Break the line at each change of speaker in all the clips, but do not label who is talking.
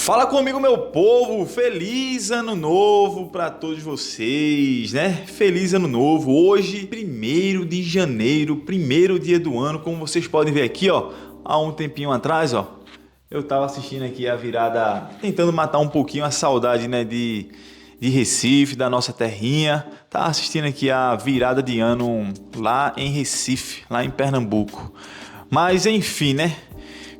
Fala comigo, meu povo, feliz ano novo para todos vocês, né? Feliz ano novo, hoje, 1º de janeiro, primeiro dia do ano, como vocês podem ver aqui, ó, há um tempinho atrás, ó, eu tava assistindo aqui a virada, tentando matar um pouquinho a saudade, né, de Recife, da nossa terrinha. Tava assistindo aqui a virada de ano lá em Recife, lá em Pernambuco. Mas enfim, né?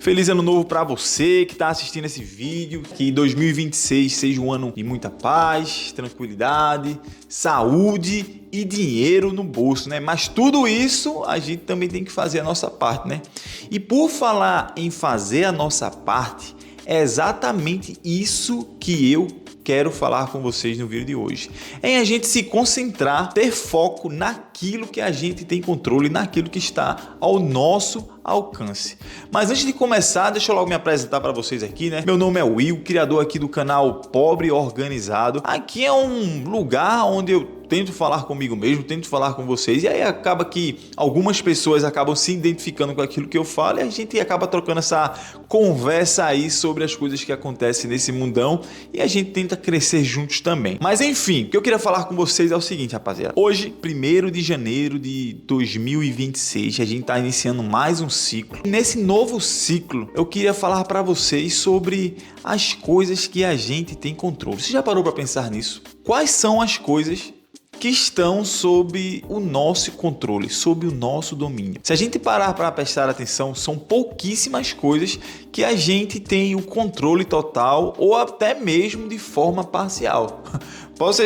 Feliz ano novo para você que está assistindo esse vídeo. Que 2026 seja um ano de muita paz, tranquilidade, saúde e dinheiro no bolso, né? Mas tudo isso a gente também tem que fazer a nossa parte, né? E por falar em fazer a nossa parte, é exatamente isso que eu quero falar com vocês no vídeo de hoje. É em a gente se concentrar, ter foco naquilo que a gente tem controle, naquilo que está ao nosso alcance. Mas antes de começar, deixa eu logo me apresentar para vocês aqui, né? Meu nome é Will, criador aqui do canal Pobre Organizado. Aqui é um lugar onde eu tento falar comigo mesmo, tento falar com vocês, e aí acaba que algumas pessoas acabam se identificando com aquilo que eu falo e a gente acaba trocando essa conversa aí sobre as coisas que acontecem nesse mundão e a gente tenta crescer juntos também. Mas enfim, o que eu queria falar com vocês é o seguinte, rapaziada. Hoje, 1º de janeiro de 2026, a gente tá iniciando mais um ciclo. E nesse novo ciclo, eu queria falar para vocês sobre as coisas que a gente tem controle. Você já parou para pensar nisso? Quais são as coisas que estão sob o nosso controle, sob o nosso domínio? Se a gente parar para prestar atenção, são pouquíssimas coisas que a gente tem o controle total ou até mesmo de forma parcial.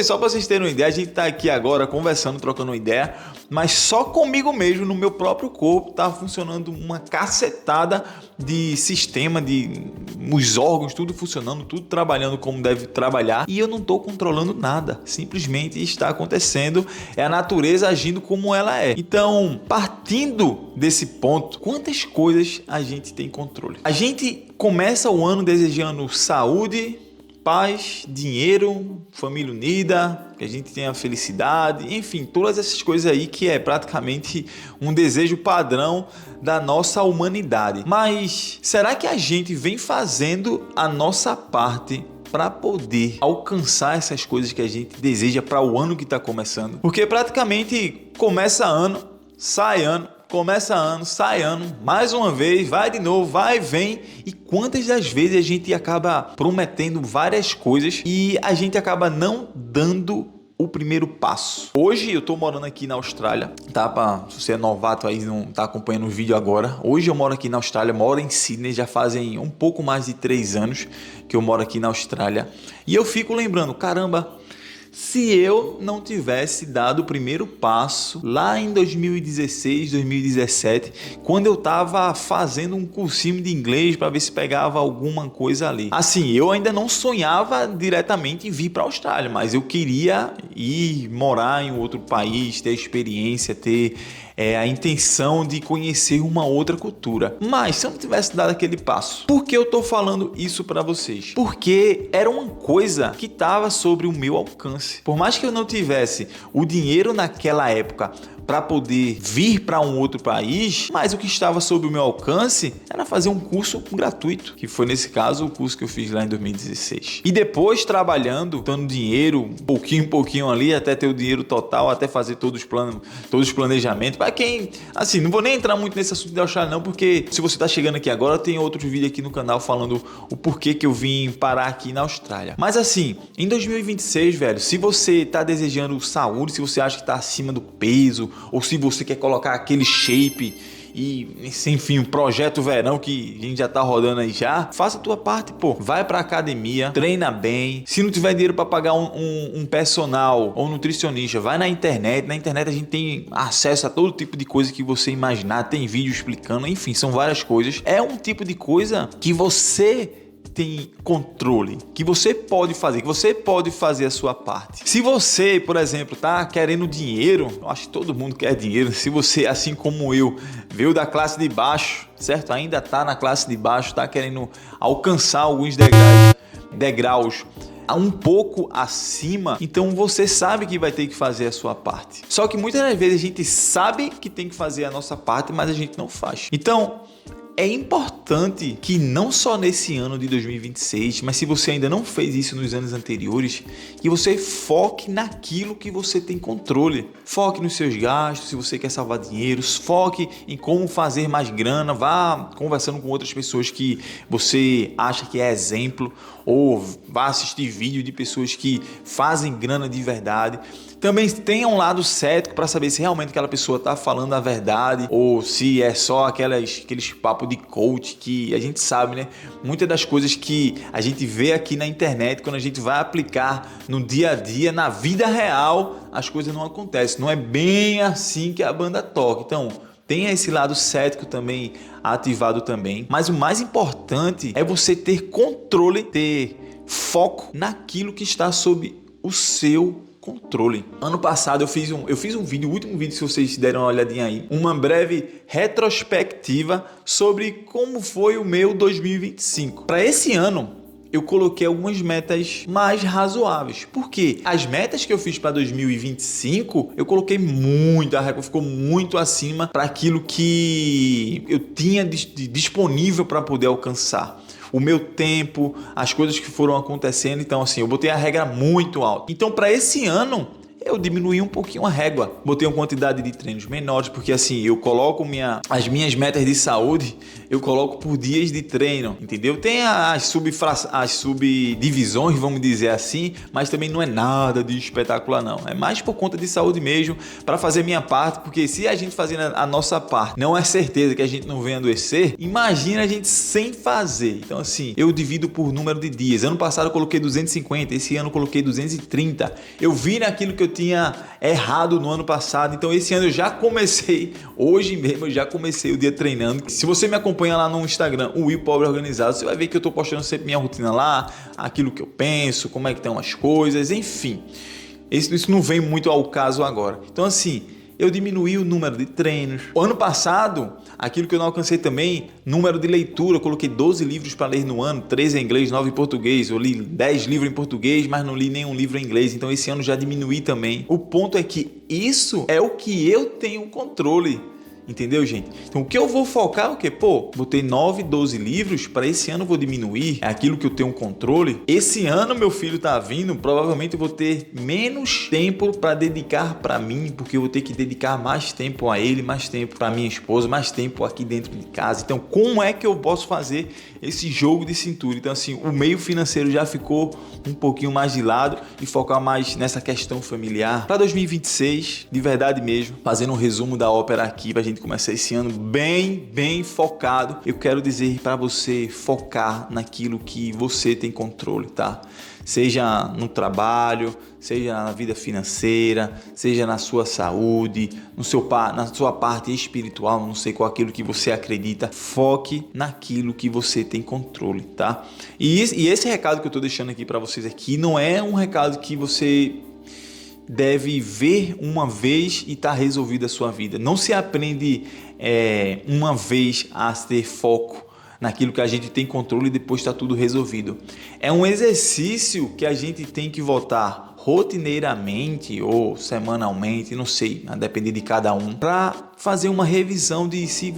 Só para vocês terem uma ideia, a gente está aqui agora conversando, trocando uma ideia, mas só comigo mesmo, no meu próprio corpo, está funcionando uma cacetada de sistema, os órgãos, tudo funcionando, tudo trabalhando como deve trabalhar, e eu não estou controlando nada, simplesmente está acontecendo, é a natureza agindo como ela é. Então, partindo desse ponto, quantas coisas a gente tem controle? A gente começa o ano desejando saúde, paz, dinheiro, família unida, que a gente tenha felicidade, enfim, todas essas coisas aí que é praticamente um desejo padrão da nossa humanidade. Mas será que a gente vem fazendo a nossa parte para poder alcançar essas coisas que a gente deseja para o ano que está começando? Porque praticamente começa ano, sai ano, começa ano, sai ano, mais uma vez, vai de novo, vai e vem. E quantas das vezes a gente acaba prometendo várias coisas e a gente acaba não dando o primeiro passo? Hoje eu tô morando aqui na Austrália, tá? Se você é novato aí, não tá acompanhando o vídeo agora. Hoje eu moro aqui na Austrália, moro em Sydney, já fazem um pouco mais de 3 anos que eu moro aqui na Austrália. E eu fico lembrando, caramba, se eu não tivesse dado o primeiro passo lá em 2016, 2017, quando eu estava fazendo um cursinho de inglês para ver se pegava alguma coisa ali. Assim, eu ainda não sonhava diretamente em vir para a Austrália, mas eu queria ir morar em outro país, ter experiência, ter a intenção de conhecer uma outra cultura. Mas se eu não tivesse dado aquele passo, por que eu tô falando isso para vocês? Porque era uma coisa que estava sobre o meu alcance. Por mais que eu não tivesse o dinheiro naquela época para poder vir para um outro país, mas o que estava sob o meu alcance era fazer um curso gratuito, que foi nesse caso o curso que eu fiz lá em 2016. E depois trabalhando, dando dinheiro, pouquinho em pouquinho ali, até ter o dinheiro total, até fazer todos os planejamentos. Para quem, assim, não vou nem entrar muito nesse assunto de Austrália não, porque se você está chegando aqui agora, tem outro vídeo aqui no canal falando o porquê que eu vim parar aqui na Austrália. Mas assim, em 2026, velho, se você está desejando saúde, se você acha que está acima do peso, ou se você quer colocar aquele shape e, enfim, um projeto verão que a gente já tá rodando aí já, faça a tua parte, pô. Vai pra academia, treina bem. Se não tiver dinheiro pra pagar um personal ou um nutricionista, vai na internet. Na internet a gente tem acesso a todo tipo de coisa que você imaginar, tem vídeo explicando, enfim, são várias coisas. É um tipo de coisa que você tem controle, que você pode fazer a sua parte. Se você, por exemplo, tá querendo dinheiro, eu acho que todo mundo quer dinheiro. Se você, assim como eu, veio da classe de baixo, certo? Ainda tá na classe de baixo, tá querendo alcançar alguns degraus um pouco acima, então você sabe que vai ter que fazer a sua parte. Só que muitas das vezes a gente sabe que tem que fazer a nossa parte, mas a gente não faz. Então, é importante importante que não só nesse ano de 2026, mas se você ainda não fez isso nos anos anteriores, que você foque naquilo que você tem controle. Foque nos seus gastos, se você quer salvar dinheiro, foque em como fazer mais grana, vá conversando com outras pessoas que você acha que é exemplo, ou vá assistir vídeo de pessoas que fazem grana de verdade. Também tenha um lado cético para saber se realmente aquela pessoa está falando a verdade ou se é só aqueles papos de coach que a gente sabe, né? Muitas das coisas que a gente vê aqui na internet, quando a gente vai aplicar no dia a dia, na vida real, as coisas não acontecem. Não é bem assim que a banda toca. Então, tenha esse lado cético também ativado também. Mas o mais importante é você ter controle, ter foco naquilo que está sob o seu controle. Ano passado eu fiz um vídeo, o último vídeo, se vocês deram uma olhadinha aí, uma breve retrospectiva sobre como foi o meu 2025. Para esse ano, eu coloquei algumas metas mais razoáveis. Por quê? As metas que eu fiz para 2025, eu coloquei muito, a régua ficou muito acima para aquilo que eu tinha disponível para poder alcançar. O meu tempo, as coisas que foram acontecendo, então assim, eu botei a regra muito alta. Então para esse ano, eu diminuí um pouquinho a régua, botei uma quantidade de treinos menores, porque assim, eu coloco as minhas metas de saúde, eu coloco por dias de treino, entendeu? Tem as subdivisões, vamos dizer assim, mas também não é nada de espetacular não, é mais por conta de saúde mesmo, para fazer minha parte, porque se a gente fazer a nossa parte, não é certeza que a gente não venha adoecer, imagina a gente sem fazer. Então assim, eu divido por número de dias, ano passado eu coloquei 250, esse ano eu coloquei 230, eu vi naquilo que eu tinha errado no ano passado, então esse ano eu já comecei, hoje mesmo eu já comecei o dia treinando. Se você me acompanha lá no Instagram, o Will Pobre Organizado, você vai ver que eu tô postando sempre minha rotina lá, aquilo que eu penso, como é que estão as coisas, enfim. Isso não vem muito ao caso agora. Então assim, eu diminuí o número de treinos. O ano passado, aquilo que eu não alcancei também, número de leitura, eu coloquei 12 livros para ler no ano, 13 em inglês, 9 em português. Eu li 10 livros em português, mas não li nenhum livro em inglês, então esse ano já diminuí também. O ponto é que isso é o que eu tenho controle. Entendeu, gente? Então o que eu vou focar é o quê? Pô, botei 9, 12 livros, para esse ano eu vou diminuir, é aquilo que eu tenho controle. Esse ano meu filho tá vindo, provavelmente eu vou ter menos tempo para dedicar para mim, porque eu vou ter que dedicar mais tempo a ele, mais tempo para minha esposa, mais tempo aqui dentro de casa. Então como é que eu posso fazer esse jogo de cintura? Então assim, o meio financeiro já ficou um pouquinho mais de lado e focar mais nessa questão familiar. Para 2026, de verdade mesmo, fazendo um resumo da ópera aqui, pra gente começar esse ano bem focado, eu quero dizer para você focar naquilo que você tem controle, tá? Seja no trabalho, seja na vida financeira, seja na sua saúde, na sua parte espiritual, não sei qual aquilo que você acredita, foque naquilo que você tem controle, tá? E esse recado que eu tô deixando aqui para vocês aqui não é um recado que você deve ver uma vez e tá resolvida a sua vida. Não se aprende uma vez a ter foco naquilo que a gente tem controle e depois está tudo resolvido. É um exercício que a gente tem que voltar rotineiramente ou semanalmente, não sei, a depender de cada um, para fazer uma revisão de se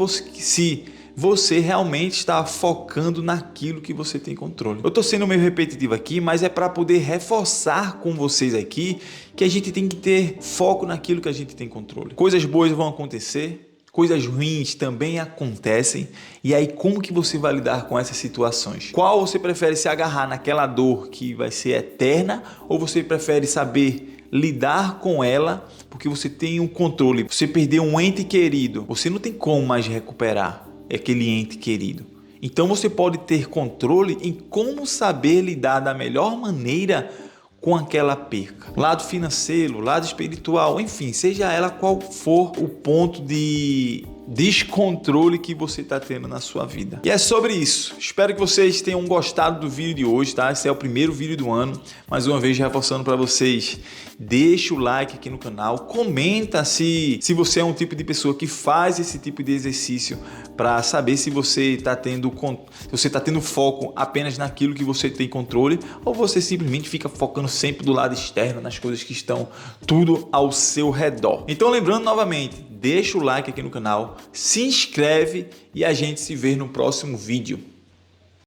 você realmente está focando naquilo que você tem controle. Eu estou sendo meio repetitivo aqui, mas é para poder reforçar com vocês aqui que a gente tem que ter foco naquilo que a gente tem controle. Coisas boas vão acontecer, coisas ruins também acontecem, e aí como que você vai lidar com essas situações? Qual você prefere se agarrar naquela dor que vai ser eterna, ou você prefere saber lidar com ela porque você tem um controle? Você perdeu um ente querido, você não tem como mais recuperar aquele ente querido. Então você pode ter controle em como saber lidar da melhor maneira com aquela perca. Lado financeiro, lado espiritual, enfim, seja ela qual for o ponto de descontrole que você está tendo na sua vida. E é sobre isso. Espero que vocês tenham gostado do vídeo de hoje, tá? Esse é o primeiro vídeo do ano. Mais uma vez, reforçando para vocês, deixa o like aqui no canal, comenta se você é um tipo de pessoa que faz esse tipo de exercício para saber se você está tendo foco apenas naquilo que você tem controle ou você simplesmente fica focando sempre do lado externo, nas coisas que estão tudo ao seu redor. Então, lembrando novamente, deixa o like aqui no canal, se inscreve e a gente se vê no próximo vídeo.